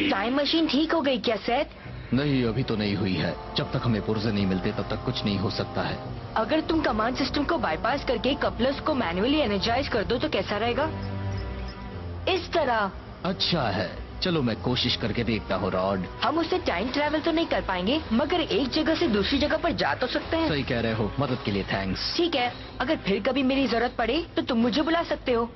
Time machine ठीक हो गई क्या सेथ? नहीं, अभी तो नहीं हुई है। जब तक हमें पुर्जे नहीं मिलते तब तक कुछ नहीं हो सकता है। अगर तुम कमांड सिस्टम को बाईपास करके कपलर्स को मैन्युअली एनर्जाइज कर दो तो कैसा रहेगा? इस तरह। अच्छा है, चलो मैं कोशिश करके देखता हूँ रॉड। हम उससे टाइम ट्रैवल तो नहीं कर पाएंगे, मगर एक जगह से दूसरी जगह पर जा तो सकते हैं। सही कह रहे हो, मदद के लिए थैंक्स। ठीक है, अगर फिर कभी मेरी जरूरत पड़े तो तुम मुझे बुला सकते हो।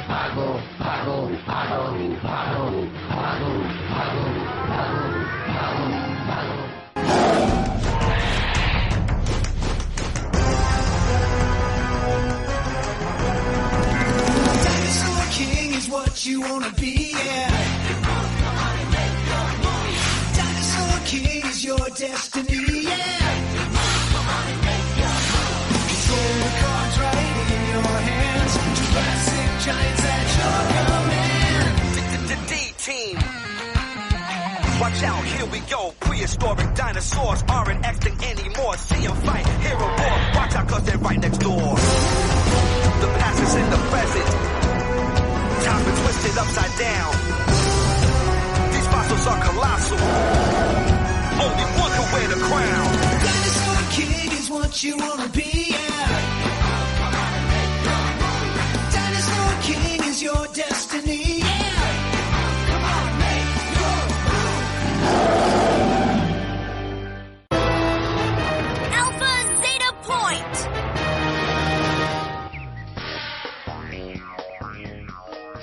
भागो भागो भागो भागो भागो भागो भागो भागो। Dinosaur King is what you wanna be, yeah. Dinosaur King is your destiny, yeah. Control the cards right in your hands. Jurassic giants at your command. D-Team. Watch out, here we go. Prehistoric dinosaurs aren't extinct anymore. See them fight, hear a roar. Watch out, cause they're right next door. The past is in the present. Time's been twisted upside down. These fossils are colossal. Only one can wear the crown. Dinosaur King is what you wanna be, yeah. Dinosaur King is your destiny, yeah. Alpha Zeta Point!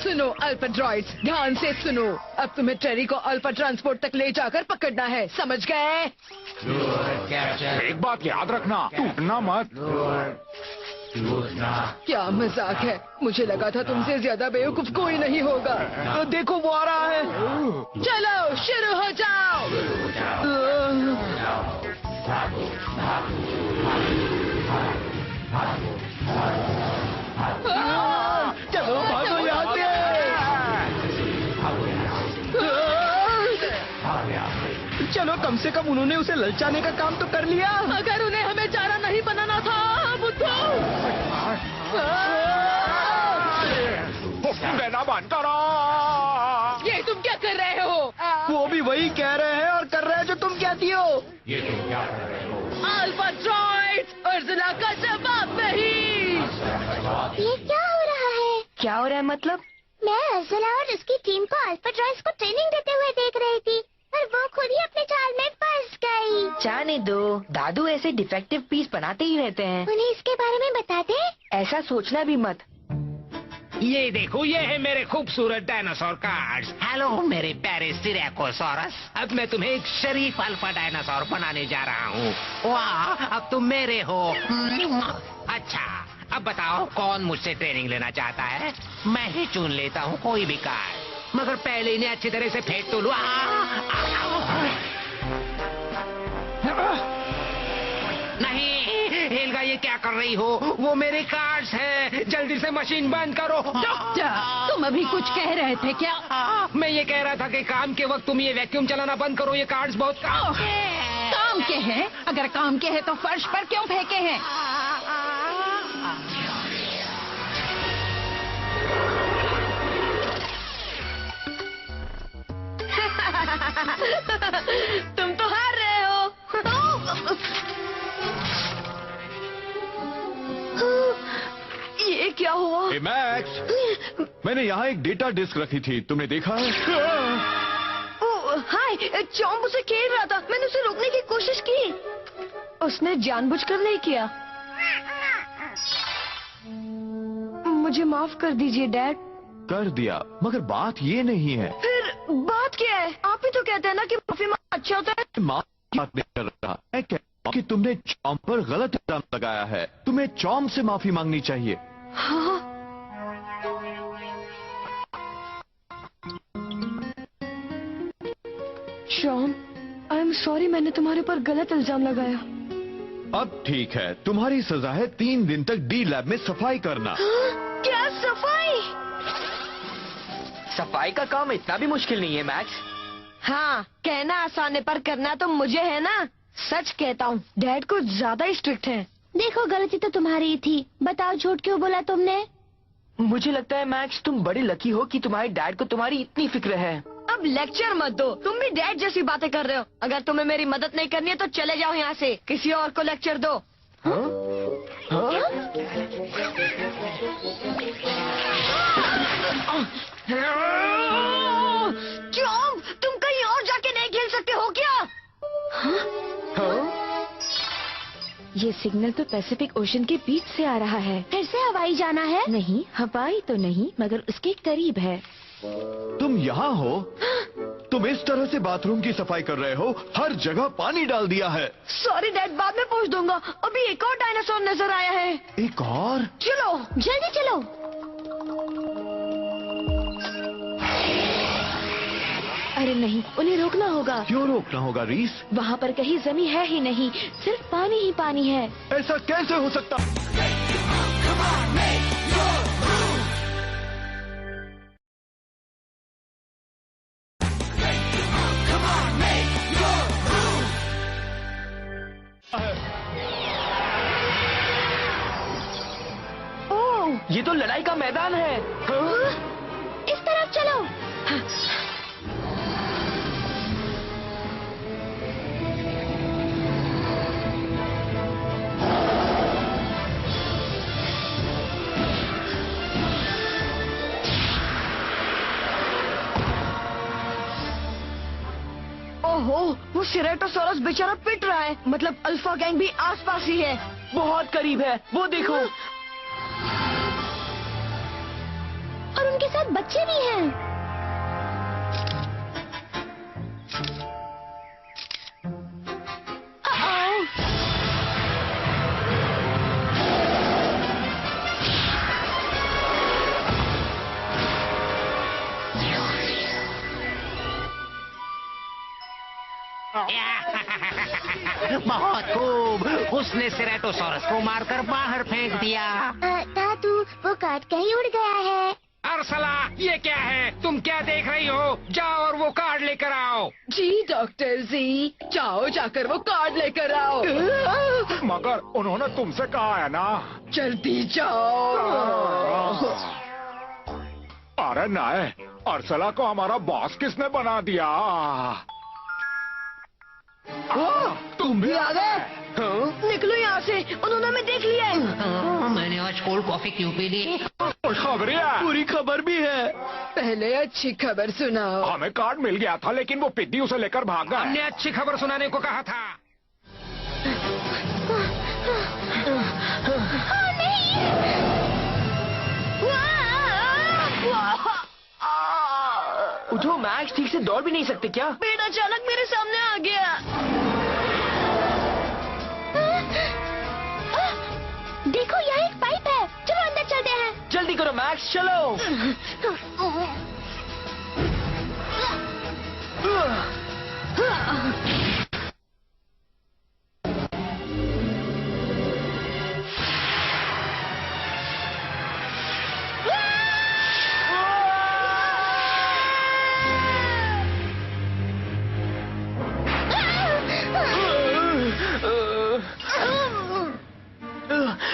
सुनो alpha ड्रॉइड्स, ध्यान से सुनो। अब तुम्हें टेरी को alpha transport तक ले जाकर पकड़ना है, समझ गए? एक बात याद रखना, टूटना मत। क्या मजाक है, मुझे लगा था तुमसे ज्यादा बेवकूफ कोई नहीं होगा। देखो वो आ रहा है। चलो शुरू हो जाओ। चलो भागो यहाँ से। चलो कम से कम उन्होंने उसे ललचाने का काम तो कर लिया। अगर उन्हें हमें चारा नहीं बनाना था बुद्धू। कहना बंद करो। ये तुम क्या कर रहे हो? वो भी वही कह रहे हैं और कर रहे हैं जो तुम कहती हो। ये तुम क्या कर रहे हो? अल्फा ड्रॉइड्स, उर्जुला का जवाब नहीं। ये क्या हो रहा है? क्या हो रहा है मतलब? मैं अर्जुला और उसकी टीम को अल्फा ड्रॉइड्स को ट्रेनिंग देते हुए देख रही थी, पर वो खुद ही अपने जाल में फंस गई। जाने दो, दादू ऐसे डिफेक्टिव पीस बनाते ही रहते हैं। उन्हें इसके बारे में बता दे। ऐसा सोचना भी मत। ये देखो, ये है मेरे खूबसूरत डायनासोर कार्ड्स। हेलो मेरे प्यारे स्टीरियोकोसॉरस, अब मैं तुम्हें एक शरीफ अल्फा डायनासोर बनाने जा रहा हूँ। वाह, अब तुम मेरे हो। अच्छा, अब बताओ कौन मुझसे ट्रेनिंग लेना चाहता है? मैं ही चुन लेता हूँ कोई भी कार्ड, मगर पहले इन्हें अच्छी तरह से फेंक तो लो। नहीं हेल्गा, ये क्या कर रही हो? वो मेरे कार्ड्स हैं, जल्दी से मशीन बंद करो। डॉक्टर, तुम अभी कुछ कह रहे थे क्या? मैं ये कह रहा था कि काम के वक्त तुम ये वैक्यूम चलाना बंद करो, ये कार्ड्स बहुत काम के हैं? अगर काम के हैं तो फर्श पर क्यों फेंके हैं? तुम तो हार रहे हो। ये क्या हुआ? मैक्स, मैंने यहाँ एक डेटा डिस्क रखी थी, तुमने देखा है? हाय, चॉम्प उसे खेल रहा था, मैंने उसे रोकने की कोशिश की। उसने जानबूझकर नहीं किया। मुझे माफ कर दीजिए डैड। कर दिया, मगर बात ये नहीं है। फिर बात क्या है? आप ही तो कहते हैं ना कि माफी मांगना अच्छा होता है। माफ की बात नहीं कर रहा, मैं कह रहा हूं कि तुमने चॉम पर गलत इल्जाम लगाया है। तुम्हें चॉम से माफी मांगनी चाहिए। हाँ? शॉम, आई एम सॉरी, मैंने तुम्हारे ऊपर गलत इल्जाम लगाया। अब ठीक है, तुम्हारी सजा है 3 दिन तक डी लैब में सफाई करना। क्या सफाई? सफाई का काम इतना भी मुश्किल नहीं है मैक्स। हाँ, कहना आसान है पर करना तो मुझे है ना। सच कहता हूँ, डैड कुछ ज्यादा ही स्ट्रिक्ट है। देखो गलती तो तुम्हारी ही थी, बताओ झूठ क्यों बोला तुमने? मुझे लगता है मैक्स तुम बड़ी लकी हो कि तुम्हारे डैड को तुम्हारी इतनी फिक्र है। अब लेक्चर मत दो, तुम भी डैड जैसी बातें कर रहे हो। अगर तुम्हें मेरी मदद नहीं करनी है तो चले जाओ यहाँ से, किसी और को लेक्चर दो। चॉम्प, तुम कहीं और जाके नहीं खेल सकते हो क्या? ये सिग्नल तो पैसिफिक ओशन के बीच से आ रहा है। फिर से हवाई जाना है? नहीं, हवाई तो नहीं, मगर उसके करीब है। तुम यहाँ हो? तुम इस तरह से बाथरूम की सफाई कर रहे हो? हर जगह पानी डाल दिया है। सॉरी डैड, बाद में पूछ दूंगा। अभी एक और डायनासोर नजर आया है। एक और? चलो जल्दी चलो। अरे नहीं, उन्हें रोकना होगा। क्यों रोकना होगा रीस? वहाँ पर कहीं जमीन है ही नहीं, सिर्फ पानी ही पानी है। ऐसा कैसे हो सकता? ये तो लड़ाई का मैदान है। इस तरफ चलो। ओहो, वो सिरेटोसॉरस बेचारा पिट रहा है। मतलब अल्फा गैंग भी आसपास ही है। बहुत करीब है, वो देखो। और उनके साथ बच्चे भी हैं। बहुत खूब, उसने सिरेटोसॉरस को मारकर बाहर फेंक दिया। दादू, वो काट कहीं उड़ गया है। अर्सला, ये क्या है? तुम क्या देख रही हो? जाओ और वो कार्ड लेकर आओ। जी डॉक्टर जी, जाओ जाकर वो कार्ड लेकर आओ। मगर उन्होंने तुमसे कहा है ना। जल्दी जाओ। अरे नहीं, अर्सला को हमारा बॉस किसने बना दिया? तुम भी आ गए? निकलो यहाँ से, उन्होंने हमें देख लिया है। मैंने आज कोल्ड कॉफी क्यों पी ली? खबरिया पूरी खबर भी है। पहले अच्छी खबर सुनाओ। हमें कार्ड मिल गया था, लेकिन वो पिद्दी उसे लेकर भाग गया। हमने अच्छी खबर सुनाने को कहा था। उठो मैक्स, ठीक से दौड़ भी नहीं सकते क्या? पेड़ अचानक मेरे सामने आ गया। देखो, यहाँ एक पाइप है। चलो अंदर चलते हैं। जल्दी करो मैक्स, चलो।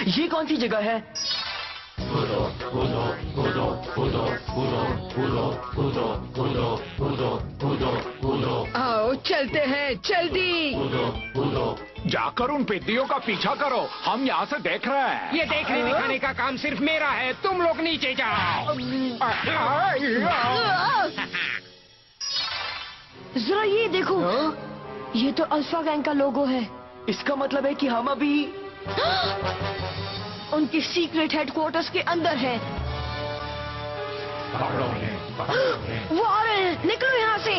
ये कौन सी जगह है? आओ चलते हैं, जल्दी। जाकर उन पिद्दियों का पीछा करो, हम यहाँ से देख रहे हैं। ये देखने दिखाने का काम सिर्फ मेरा है, तुम लोग नीचे जाओ। जरा ये देखो, ये तो अल्फा गैंग का लोगो है। इसका मतलब है कि हम अभी उनकी सीक्रेट हेडक्वार्टर्स के अंदर है। वो आ रहे हैं, निकलो यहाँ से।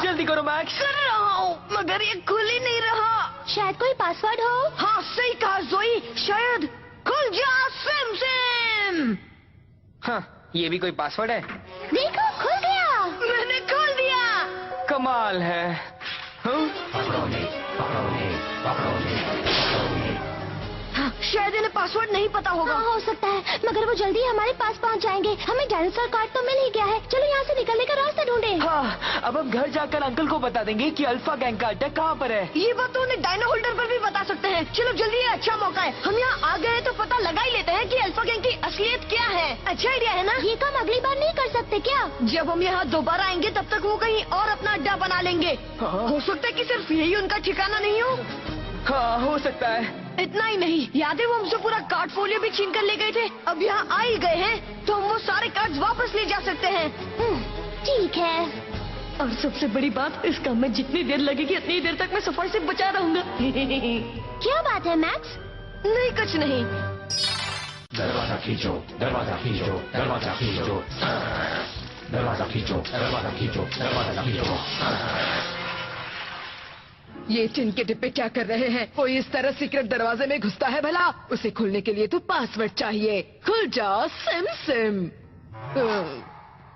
जल्दी करो मैक्स। कर रहा हूँ। पर ये खुल ही नहीं रहा। शायद कोई पासवर्ड हो। हाँ सही कहा जोई, शायद। खुल जा सिम सिम। हाँ ये भी कोई पासवर्ड है। देखो खुल गया। मैंने खोल दिया। कमाल है। हाँ, शायद इन्हें पासवर्ड नहीं पता होगा। हाँ, हो सकता है, मगर वो जल्दी हमारे पास पहुंच जाएंगे। हमें डायनासोर कार्ड तो मिल ही गया है। चलो यहाँ से निकलने का रास्ता ढूंढे। हाँ, अब हम घर जाकर अंकल को बता देंगे कि अल्फा गैंग का अड्डा कहाँ पर है। ये बात तो उन्हें डायनो होल्डर पर भी बता सकते हैं। चलो जल्दी, ये अच्छा मौका है। हम यहाँ आ गए तो पता लगा ही लेते हैं कि अल्फा गैंग की असलियत क्या है। अच्छा आइडिया है ना? ये काम अगली बार नहीं कर सकते क्या? जब हम यहाँ दोबारा आएंगे तब तक वो कहीं और अपना अड्डा बना लेंगे। हो सकता है कि सिर्फ यही उनका ठिकाना नहीं हो। हाँ हो सकता है। इतना ही नहीं, याद है वो हमसे पूरा कार्ड फोलियो भी छीन कर ले गए थे। अब यहाँ आ ही गए हैं तो हम वो सारे कार्ड्स वापस ले जा सकते हैं। ठीक है। और सबसे बड़ी बात, इस काम में जितनी देर लगेगी उतनी देर तक मैं सफर से बचा रहूंगा। क्या बात है मैक्स? नहीं कुछ नहीं। दरवाजा खींचो, दरवाजा खींचो, दरवाजा खींचो, दरवाजा खींचो, दरवाजा खींचो, दरवाजा खींचो। ये टिन के डिब्बे क्या कर रहे हैं? कोई इस तरह सीक्रेट दरवाजे में घुसता है भला? उसे खोलने के लिए तो पासवर्ड चाहिए। खुल जा सिम सिम।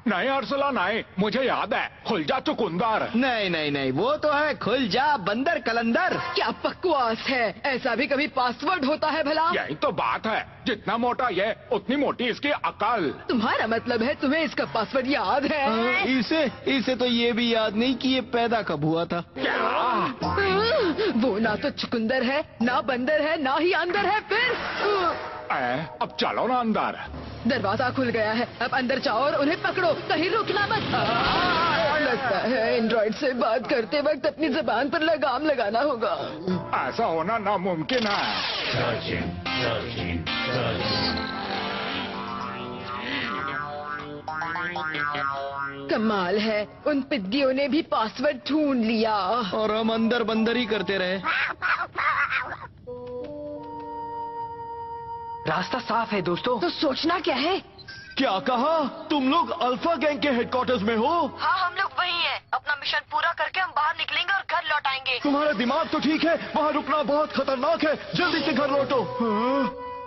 नहीं अर्सला नहीं, मुझे याद है। खुल जा चुकंदर। नहीं नहीं नहीं, वो तो है खुल जा बंदर कलंदर। क्या बकवास है? ऐसा भी कभी पासवर्ड होता है भला? यही तो बात है, जितना मोटा ये उतनी मोटी इसकी अकल। तुम्हारा मतलब है तुम्हें इसका पासवर्ड याद है? इसे तो ये भी याद नहीं कि ये पैदा कब हुआ था। वो ना तो चुकंदर है, ना बंदर है, ना ही अंदर है। फिर अब चलो ना अंदर। दरवाजा खुल गया है, अब अंदर जाओ और उन्हें पकड़ो, कहीं रुकना मत। लगता है एंड्रॉइड से बात करते वक्त अपनी जबान पर लगाम लगाना होगा। ऐसा होना नामुमकिन है। कमाल है, उन पिद्दियों ने भी पासवर्ड ढूंढ लिया और हम अंदर बंदर ही करते रहे। रास्ता साफ है दोस्तों। तो सोचना क्या है? क्या कहा? तुम लोग अल्फा गैंग के हेडक्वार्टर्स में हो? हाँ हम लोग वही हैं। अपना मिशन पूरा करके हम बाहर निकलेंगे और घर लौट आएंगे। तुम्हारा दिमाग तो ठीक है, वहाँ रुकना बहुत खतरनाक है। जल्दी से घर लौटो।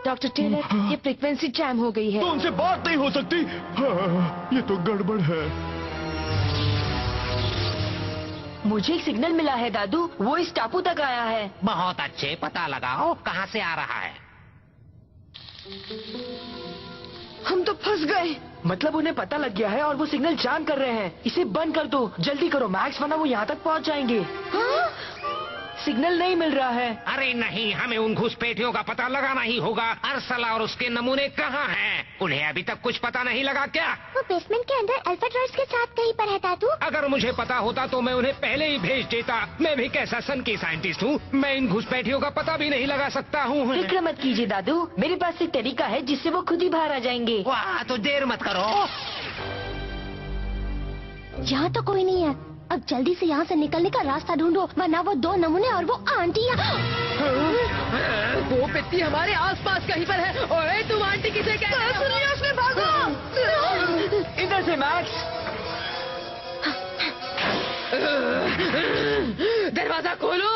डॉक्टर टेलर, ये फ्रीक्वेंसी जैम हो गई है। तो उनसे बात नहीं हो सकती। ये तो गड़बड़ है। मुझे एक सिग्नल मिला है दादू, वो इस टापू तक आया है। बहुत अच्छे, पता लगाओ कहाँ से आ रहा है। हम तो फंस गए। मतलब उन्हें पता लग गया है और वो सिग्नल जाम कर रहे हैं। इसे बंद कर दो, जल्दी करो मैक्स, वरना वो यहाँ तक पहुँच जाएंगे। सिग्नल नहीं मिल रहा है। अरे नहीं, हमें उन घुसपैठियों का पता लगाना ही होगा। अरसला और उसके नमूने कहाँ हैं? उन्हें अभी तक कुछ पता नहीं लगा क्या? वो बेसमेंट के अंदर अल्फा ड्रॉइड्स के साथ कहीं पर है दादू। अगर मुझे पता होता तो मैं उन्हें पहले ही भेज देता। मैं भी कैसा सन की साइंटिस्ट हूँ, मैं इन घुसपैठियों का पता भी नहीं लगा सकता हूँ। फिक्र मत कीजिए दादू, मेरे पास एक तरीका है जिससे वो खुद ही बाहर आ जाएंगे। वाह, तो देर मत करो। यहाँ तो कोई नहीं है। अब जल्दी से यहाँ से निकलने का रास्ता ढूंढो, वरना वो दो नमूने और वो आंटी वो पित्ती हमारे आसपास कहीं पर है। ओए तुम आंटी किसे कह रहे हो? सुनिए, उसने भागो। इधर से मैक्स। दरवाजा खोलो।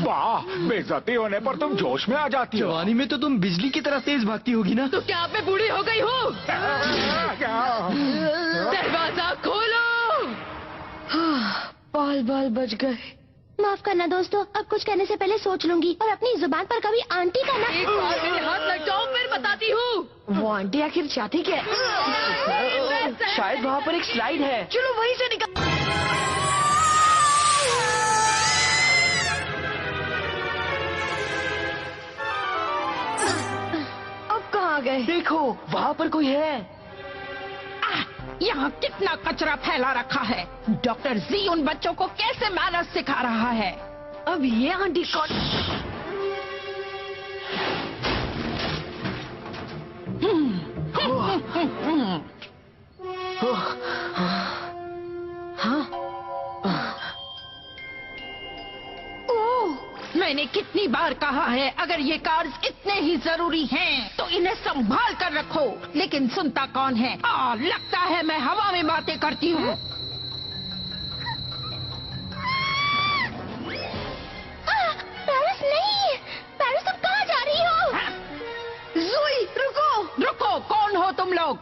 वाह, बेइज्जती होने पर तुम जोश में आ जाती हो। जवानी में तो तुम बिजली की तरह तेज भागती होगी ना? तो क्या आप में बूढ़ी हो गई हो? दरवाजा खोलो। बाल बाल बच गए। माफ करना दोस्तों, अब कुछ कहने से पहले सोच लूंगी और अपनी जुबान पर कभी आंटी का ना। एक बार मेरे हाथ लग जाओ, फिर बताती हूँ। वो आंटी आखिर चाहती क्या है? शायद वहाँ पर एक स्लाइड है। चलो वहीं से निकल। अब कहाँ गए? देखो वहाँ पर कोई है। यहाँ कितना कचरा फैला रखा है। डॉक्टर जी उन बच्चों को कैसे मैनर्स सिखा रहा है। अब ये आंटी कौन? मैंने कितनी बार कहा है, अगर ये कार्ड्स इतने ही जरूरी हैं, तो इन्हें संभाल कर रखो। लेकिन सुनता कौन है? लगता है मैं हवा में बातें करती हूँ। तुम लोग?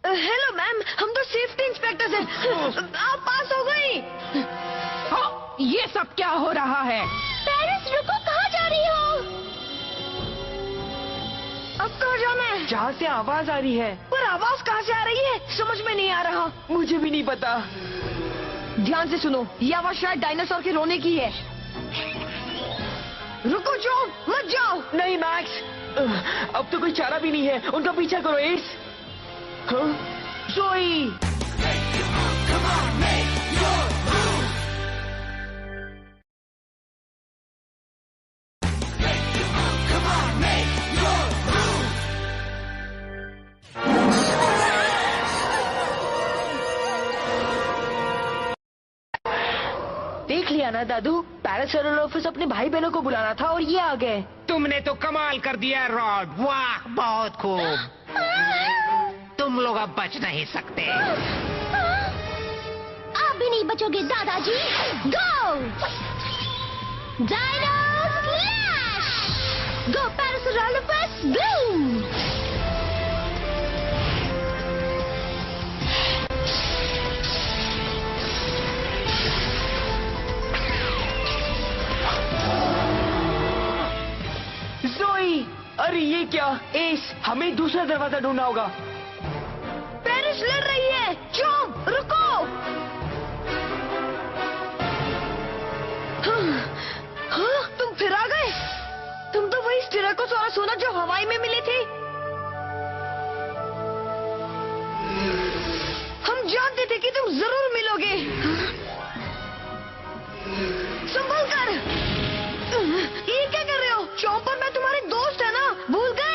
हेलो मैम, हम तो सेफ्टी इंस्पेक्टर्स हैं। आप पास हो गई। ये सब क्या हो रहा है? पेरिस रुको, कहाँ जा रही हो? अब कहाँ जाना है? जहाँ से आवाज आ रही है। पर आवाज कहाँ से आ रही है समझ में नहीं आ रहा। मुझे भी नहीं पता। ध्यान से सुनो, ये आवाज शायद डायनासोर के रोने की है। रुको जॉन, मत जाओ। नहीं मैक्स, अब तो कोई चारा भी नहीं है। उनका पीछा करो एस। हाँ? जोई, देख लिया ना दादू, पैरासेरोलोफस अपने भाई बहनों को बुलाना था और ये आ गए। तुमने तो कमाल कर दिया रॉड, वाह बहुत खूब। तुम लोग अब बच नहीं सकते। आप भी नहीं बचोगे दादाजी। गो डायनो स्लैश, गो पैरासेरोलोफस बूम। जोई, अरे ये क्या एस, हमें दूसरा दरवाजा ढूंढना होगा। पेरिस लड़ रही है। जॉन रुको। हाँ, तुम फिर आ गए। तुम तो वही स्टेराकोसॉरस हो ना जो हवाई में मिली थी। हम जानते थे कि तुम जरूर मिलोगे। संभल कर। ये क्या कर रहे हो? चॉपर, मैं तुम्हारे दोस्त है ना, भूल गए?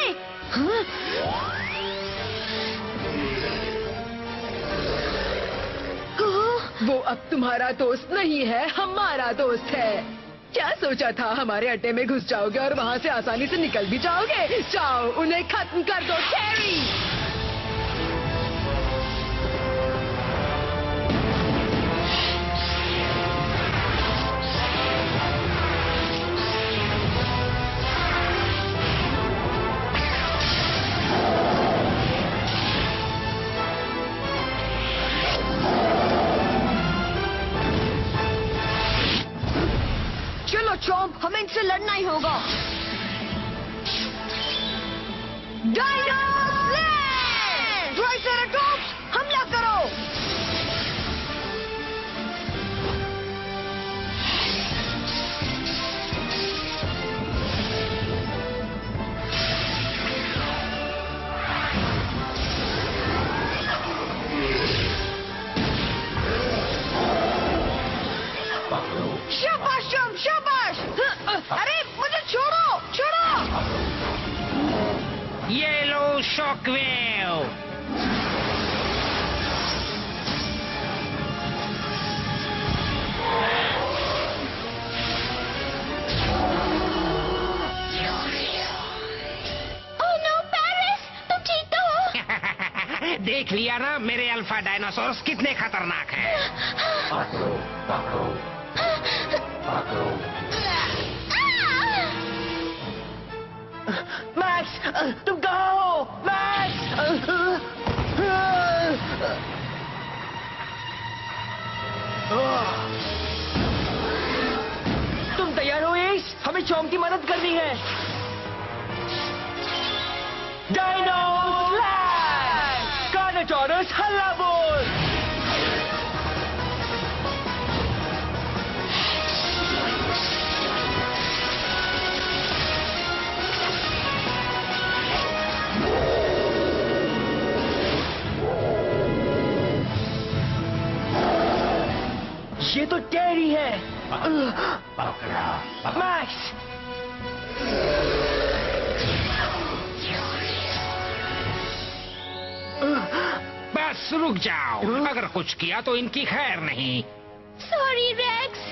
वो अब तुम्हारा दोस्त नहीं है, हमारा दोस्त है। क्या सोचा था हमारे अड्डे में घुस जाओगे और वहाँ से आसानी से निकल भी जाओगे? जाओ, उन्हें खत्म कर दो टेरी। चलो चॉम्प, हमें इनसे लड़ना ही होगा। Dino slash! ट्राइसेराटॉप्स, हमला करो। शाबाश चॉम्प, शाबाश। अरे मुझे छोड़ो, छोड़ो। ये लो शॉकवेव। ओह नो पेरिस, तुम ठीक तो हो? देख लिया ना मेरे अल्फा डायनासोर्स कितने खतरनाक हैं। पकड़ो, पकड़ो, पकड़ो। मैक्स, तुम कहाँ हो? मैक्स! तुम तैयार हो एस? हमें चॉम्प की मदद करनी है। Dino slash! कार्नोटोरस हल्ला बोल! ये तो टेरी है। पकड़ा, मैक्स! बस रुक जाओ, अगर कुछ किया तो इनकी खैर नहीं। Sorry Rex.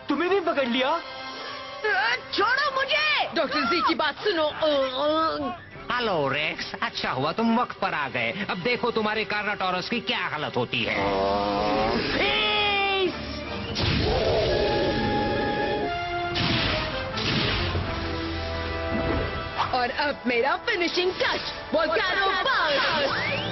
तुम्हें भी पकड़ लिया? छोड़ो मुझे। डॉक्टर जी की बात सुनो। हेलो रेक्स, अच्छा हुआ तुम वक्त पर आ गए। अब देखो तुम्हारे कार्नोटोरस की क्या हालत होती है। और अब मेरा फिनिशिंग टच वोल्केनो बर्स्ट।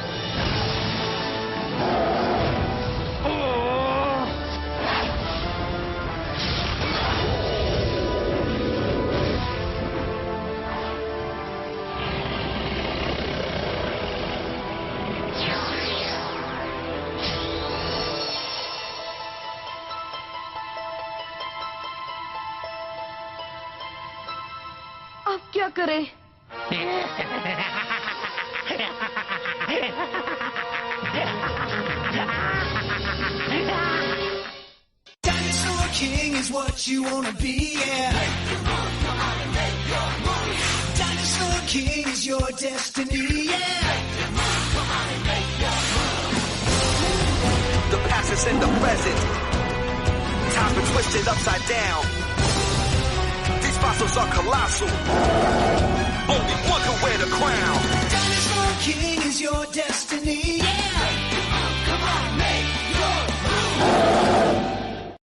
अब क्या करें? Dinosaur King is what you wanna be, yeah. Dinosaur King is your destiny, yeah. The past is in the present. Time's been twisted upside down. These fossils are colossal. Only one can wear the crown. Dinosaur King is your destiny,